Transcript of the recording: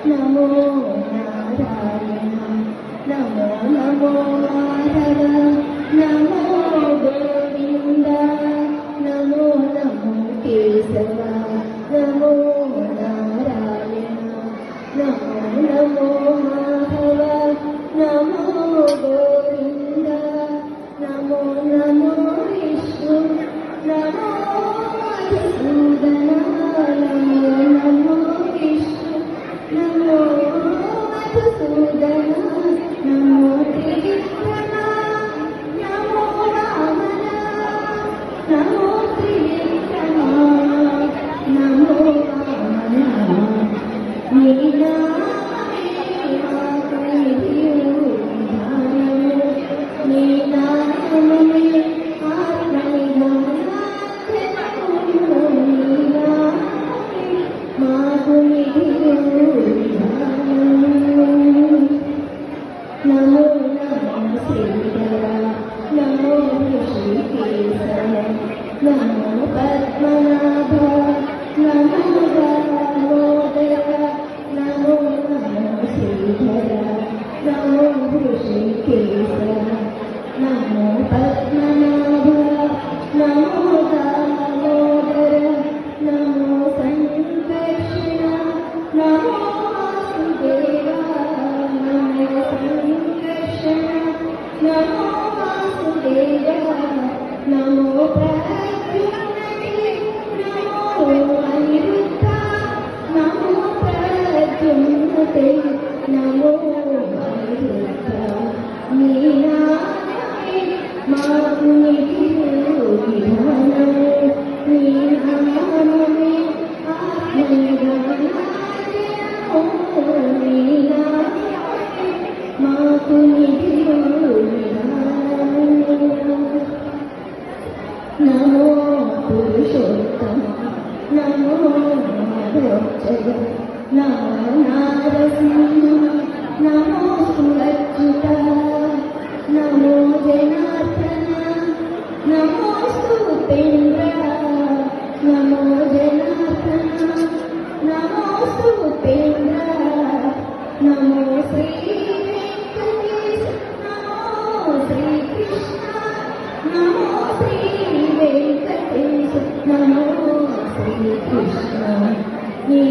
నమో నారాయణ నమో నమో మాధవ నమో గోవింద నమో నమో కేశవ నమో నారాయణ నమో నమో మాధవ నమో గోవింద నమో నమో విష్ణు నమో మధుసూదన నమో నమో విష్ణు నమో మధుసూదన నమో త్రివిక్రమ నమో వామన నమో త్రివిక్రమ నమో వామన నమో నమో శ్రీధర నమో ఋషికేశవ నమో పద్మనాభ నమో దామోదర నమో నమో శ్రీధర నమో ఋషికేశవ నమో పద్మనాభ నమో దామోదర నమో సంకర్షణ నమో వాసుదేవ నమో సంకర్షణ నమో వాసుదేవ నమో ప్రద్యుమ్నకి నమో అనిరుద్ధ నమో ప్రద్యుమ్నతే నమో అనిరుద్ధ నీ నామమే మాకు విధానము నీ నామమే ఆత్మనిధానము నీ నామమే మాకు నమో పురుషోత్తమ నమో మాధవజయ నమో నారసింహ నమో సురచ్యుత నమో జనార్దన నమో ఉపేంద్ర నమో జనార్దన నమో ఉపేంద్ర నమో శ్రీ వెంకటేశ నమో శ్రీకృష్ణ నమో శ్రీ వెంకటేశ నమో శ్రీకృష్ణ నీ